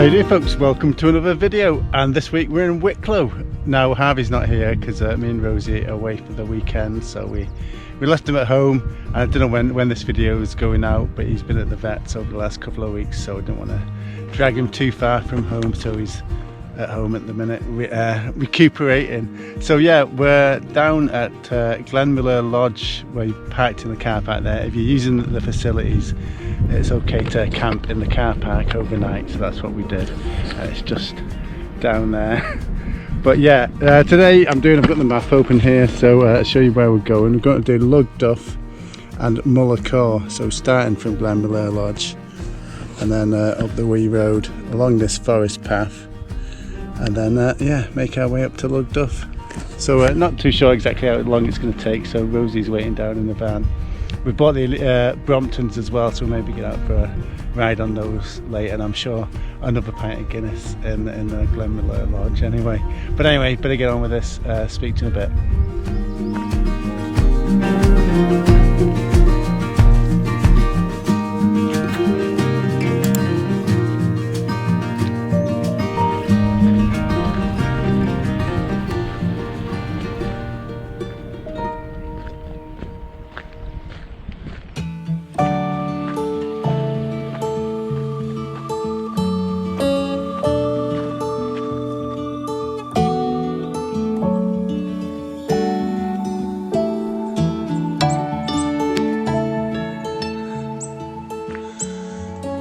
How you doing, folks? Welcome to another video, and this week we're in Wicklow. Now Harvey's not here because me and Rosie are away for the weekend, so we left him at home. And I don't know when this video is going out, but he's been at the vets over the last couple of weeks, so I didn't want to drag him too far from home, so he's at home at the minute recuperating. So yeah, we're down at Mullacor Lodge, where you parked in the car park there. If you're using the facilities, it's okay to camp in the car park overnight, so that's what we did. It's just down there. But yeah, today I've got the map open here, so I'll show you where we're going. We're going to do Lugduff and Mullacor, so starting from Mullacor Lodge and then up the wee road along this forest path, and then yeah, make our way up to Lugduff. So not too sure exactly how long it's going to take, so Rosie's waiting down in the van. We bought the Bromptons as well, so we'll maybe get out for a ride on those later, and I'm sure another pint of Guinness in the Mullacor Lodge anyway. But anyway, better get on with this, speak to you in a bit.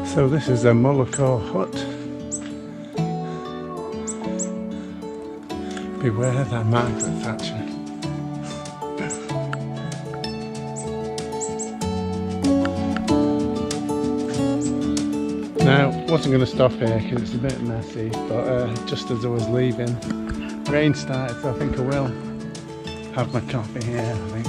So this is a Mullacor hut. Beware that Margaret Thatcher. Now, wasn't going to stop here because it's a bit messy, but just as I was leaving, rain started, so I think I will have my coffee here, I think.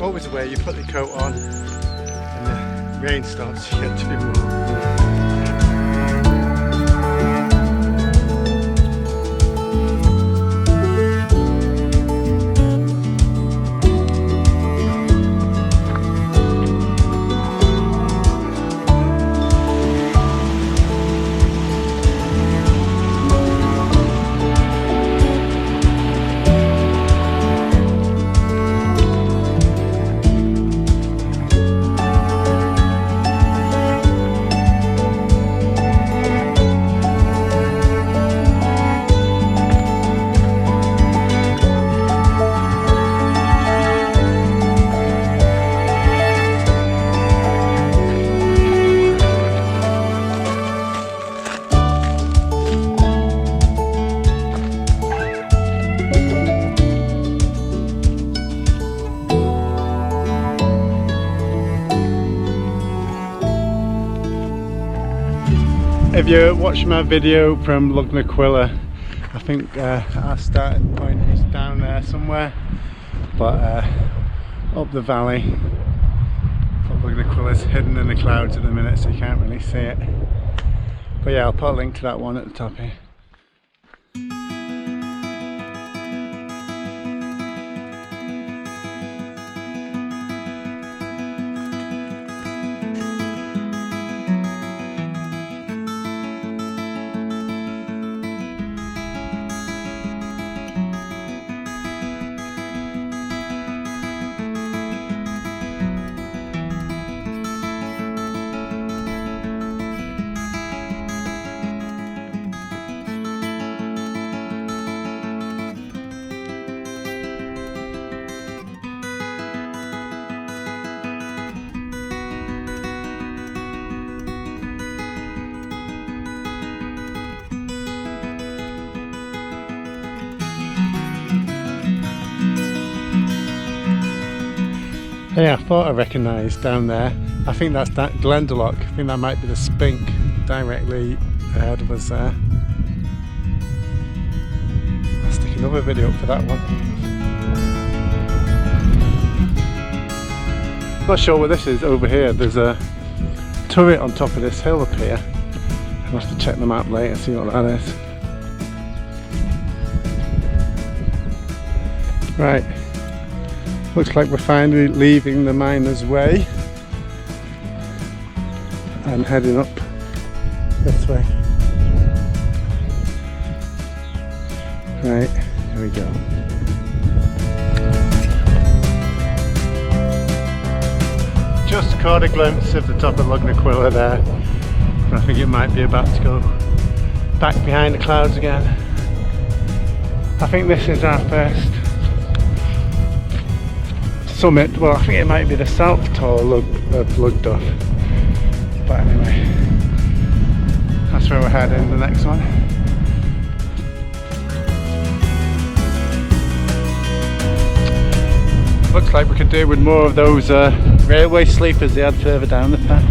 Always where you put the coat on and the rain starts to get too warm. If you watch my video from Lugduff, I think our starting point is down there somewhere, but up the valley. Lugduff is hidden in the clouds at the minute, so you can't really see it. But yeah, I'll put a link to that one at the top here. Yeah, I thought I recognised down there I think that's that Glendalough. I think that might be the Spink directly ahead of us there. I'll stick another video up for that one. Not sure what this is over here. There's a turret on top of this hill up here. I'll have to check the map later, see what that is. Right, looks like we're finally leaving the Miners' Way and heading up this way. Right, here we go. Just caught a glimpse of the top of Lugduff there, but I think it might be about to go back behind the clouds again. I think this is our first summit. Well, I think it might be the South Tor of Lugduff, but anyway, that's where we're heading, the next one. Looks like we could do with more of those railway sleepers they had further down the path.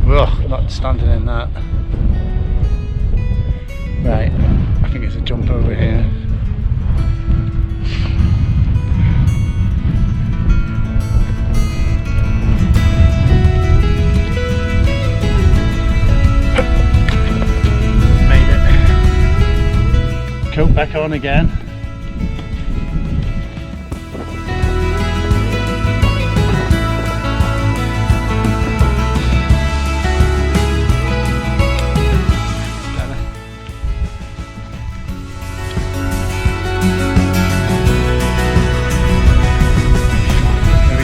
Ugh, not standing in that. Right, I think it's a jump over here. Made it. Coat back on again.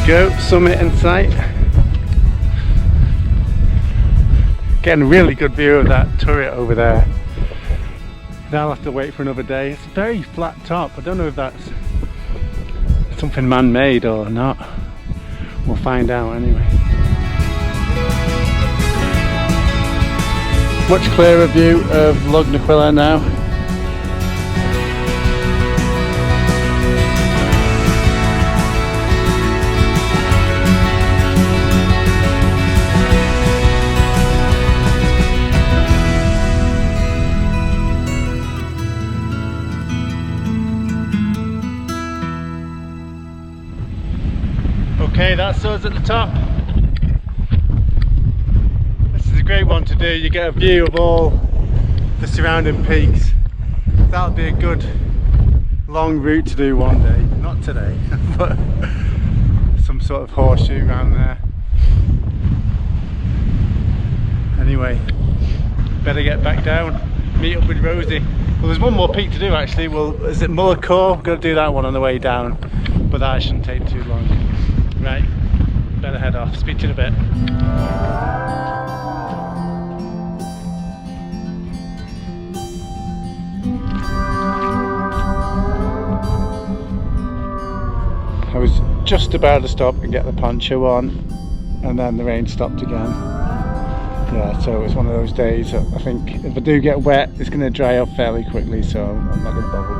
Go, summit in sight. Getting a really good view of that turret over there. Now I'll have to wait for another day. It's a very flat top. I don't know if that's something man-made or not. We'll find out anyway. Much clearer view of Lugduff now. Okay, that's us at the top. This is a great one to do. You get a view of all the surrounding peaks. That'll be a good long route to do one day. Not today, but some sort of horseshoe around there. Anyway, better get back down, meet up with Rosie. Well, there's one more peak to do actually. Well, is it Mullacor? We're going to do that one on the way down, but that shouldn't take too long. Right, better head off. Speak to you in a bit. I was just about to stop and get the poncho on, and then the rain stopped again. Yeah, so it's one of those days. I think if I do get wet, it's going to dry up fairly quickly, so I'm not going to bother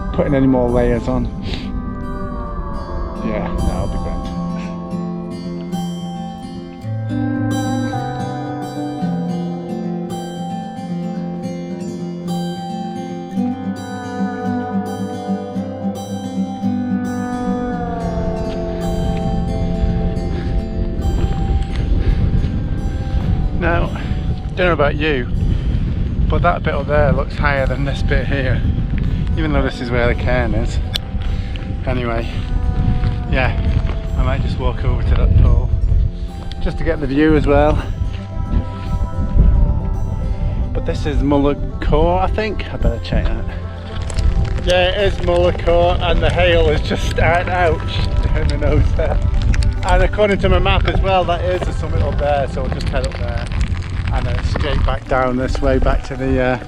with putting any more layers on. Yeah, that'll be grand. Now, don't know about you, but that bit up there looks higher than this bit here, even though this is where the cairn is. Anyway, yeah, I might just walk over to that pole just to get the view as well. But this is Mullacor, I think. I better check that. Yeah, it is Mullacor, and the hail is just starting out in the nose there. And according to my map as well, that is the summit up there, so we'll just head up there and then straight back down this way back to the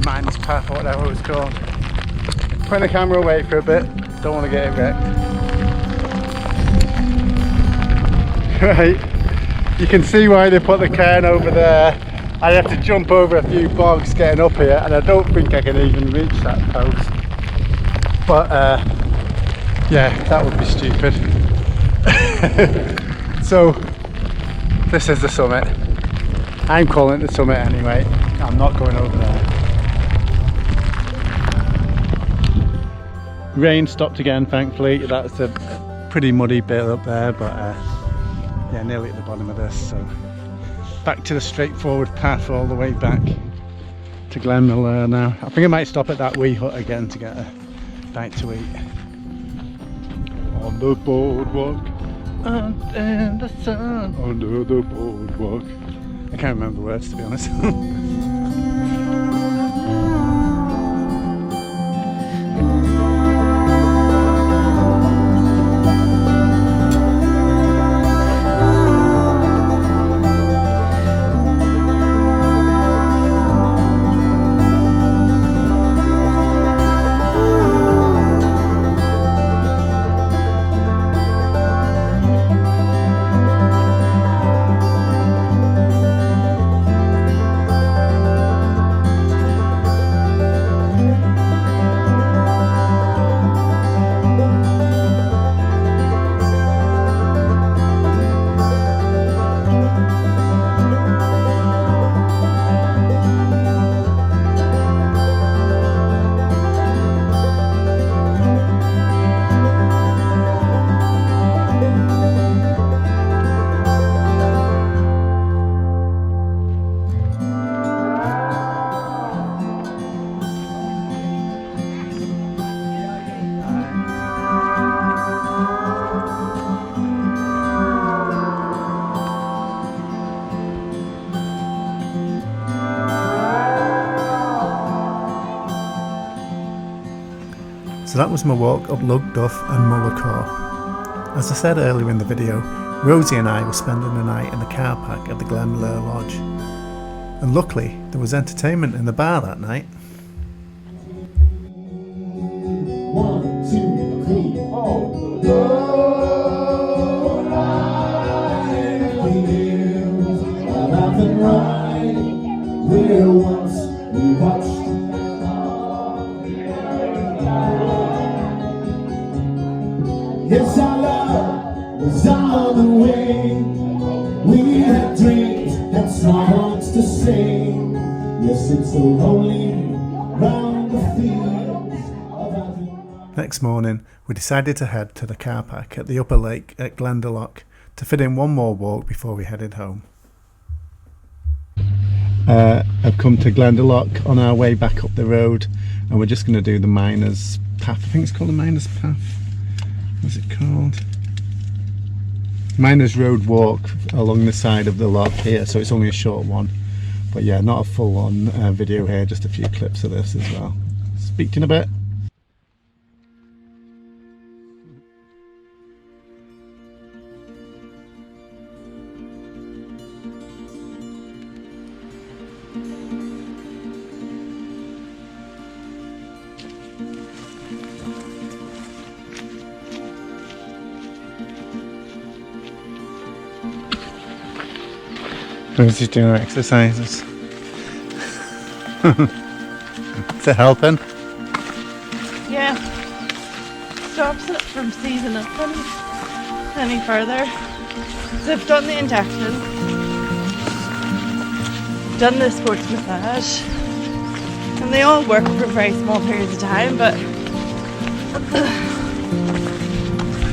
Miners' Path or whatever it was called. Putting the camera away for a bit, don't want to get it wrecked. Right, you can see why they put the cairn over there. I have to jump over a few bogs getting up here, and I don't think I can even reach that post. But yeah, that would be stupid. So this is the summit. I'm calling it the summit anyway. I'm not going over there. Rain stopped again, thankfully. That's a pretty muddy bit up there, but yeah, nearly at the bottom of this. So back to the straightforward path all the way back to Glen Mullacor now. I think I might stop at that wee hut again to get a bite to eat. On the boardwalk, and in the sun, under the boardwalk. I can't remember the words, to be honest. So that was my walk up Lugduff and Mullacor. As I said earlier in the video, Rosie and I were spending the night in the car park at the Glen Mullacor Lodge. And luckily, there was entertainment in the bar that night. 1, 2, 3, 4. Go ride the hills, laugh and ride. Where once we watched. Yes, our love was on the way. We had dreams and songs to sing. Yes, it's so lonely round the fields. Next morning, we decided to head to the car park at the upper lake at Glendalough to fit in one more walk before we headed home. I've come to Glendalough on our way back up the road, and we're just going to do the Miners Path. I think it's called the Miners Path. What's it called? Miners Road walk along the side of the loch here, so it's only a short one. But yeah, not a full-on video here, just a few clips of this as well. Speak to you in a bit. Rosie's doing her exercises. Is it helping? Yeah. Stops it from seizing up any further. So I've done the injection, done the sports massage, and they all work for very small periods of time, but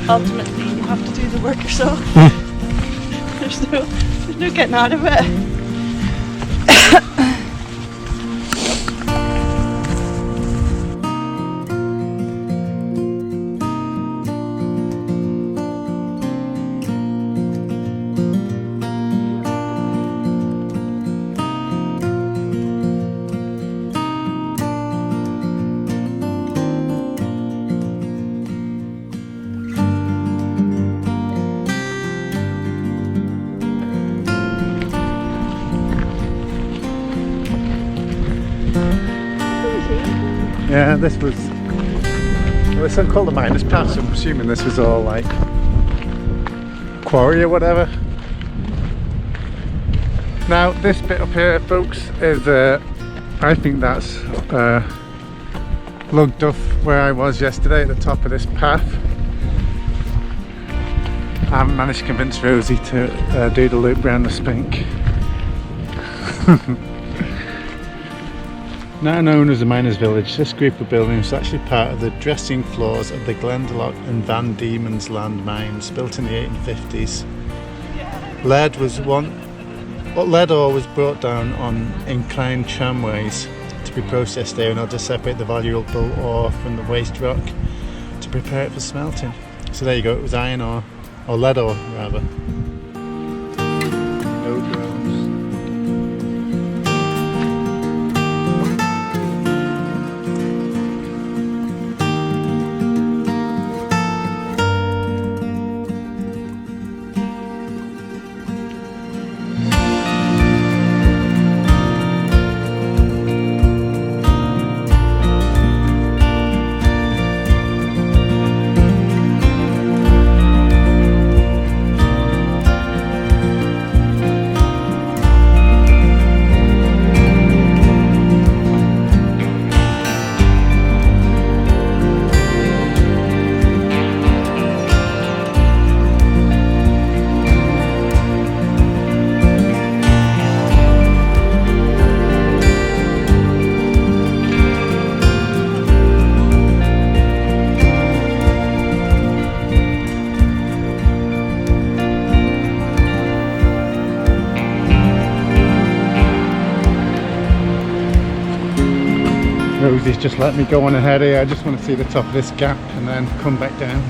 ultimately you have to do the work yourself. There's no getting out of it. Yeah, this was, well, it's called the Miners Path, so I'm assuming this was all like quarry or whatever. Now this bit up here, folks, is I think that's Lugduff, where I was yesterday at the top of this path. I haven't managed to convince Rosie to do the loop round the Spink. Now known as the Miners' Village, this group of buildings was actually part of the dressing floors of the Glendalough and Van Diemen's Land mines, built in the 1850s. Lead ore was brought down on inclined tramways to be processed there in order to separate the valuable ore from the waste rock to prepare it for smelting. So there you go, it was iron ore, or lead ore rather. No drones. Rosie's just let me go on ahead here. I just want to see the top of this gap and then come back down.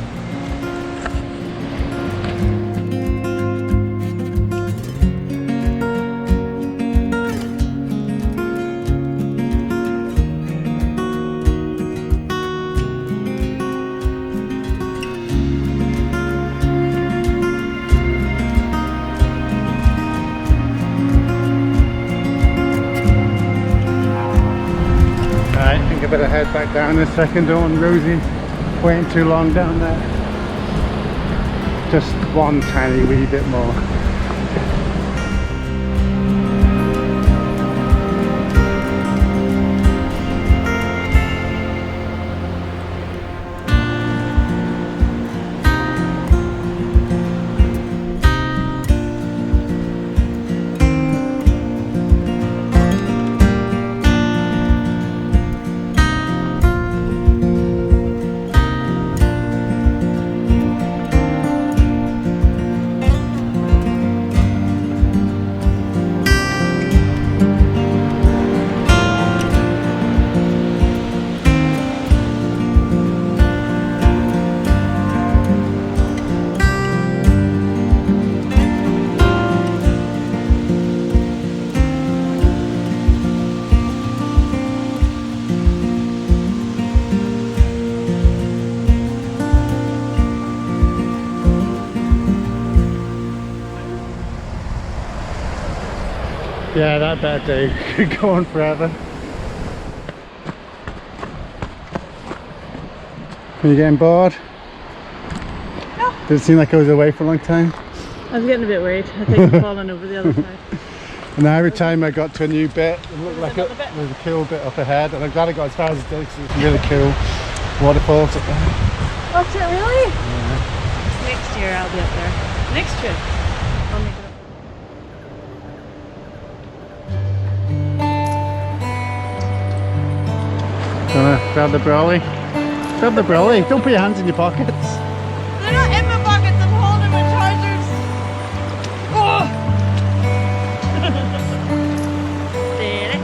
I better head back down in a second. Don't want Rosie waiting too long down there. Just one tiny wee bit more. Yeah, that better do. Could go on forever. Are you getting bored? No. Did it seem like I was away for a long time? I was getting a bit worried. I think I'm falling over the other side. And now every time I got to a new bit, it looked like another bit. there was a cool bit up ahead, and I'm glad I got as far as it did because it's really cool waterfalls up there. What's it really? Yeah. Next year I'll be up there. Next year. I'll make it up. Grab the brolly. Grab the brolly. Don't put your hands in your pockets. They're not in my pockets. I'm holding my chargers. Oh! Steady.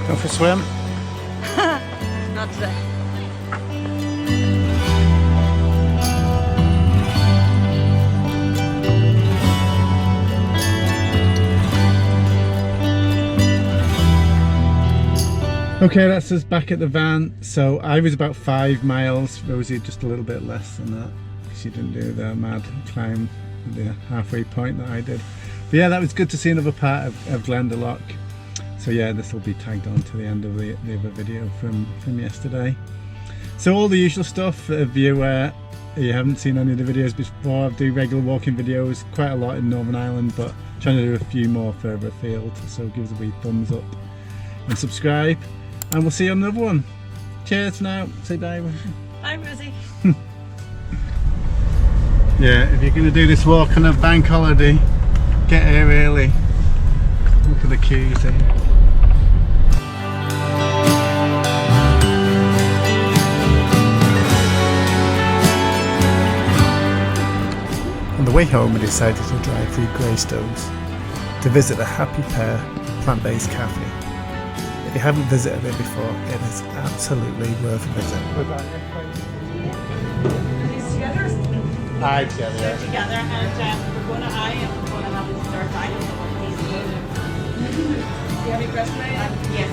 Go for a swim. Not today. Okay, that's us back at the van. So I was about 5 miles, Rosie just a little bit less than that. She didn't do the mad climb the halfway point that I did. But yeah, that was good to see another part of Glendalough. So yeah, this will be tagged on to the end of the other video from yesterday. So all the usual stuff. If you haven't seen any of the videos before, I do regular walking videos, quite a lot in Northern Ireland, but trying to do a few more further afield. So give us a wee thumbs up and subscribe, and we'll see you on another one. Cheers for now. Say bye. Bye, Rosie. Yeah, if you're going to do this walk on a bank holiday, get here early. Look at the queues here. On the way home, we decided to drive through Greystones to visit the Happy Pear plant-based cafe. If you haven't visited it before, it is absolutely worth a visit. Aye, together. They're together, and we're going to we're going to have this dark eye. Do you have any questions? Yes,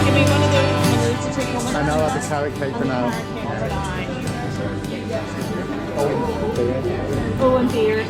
give me one of those to take home. I know, I'll have the carrot cake for now. Oh, and beer.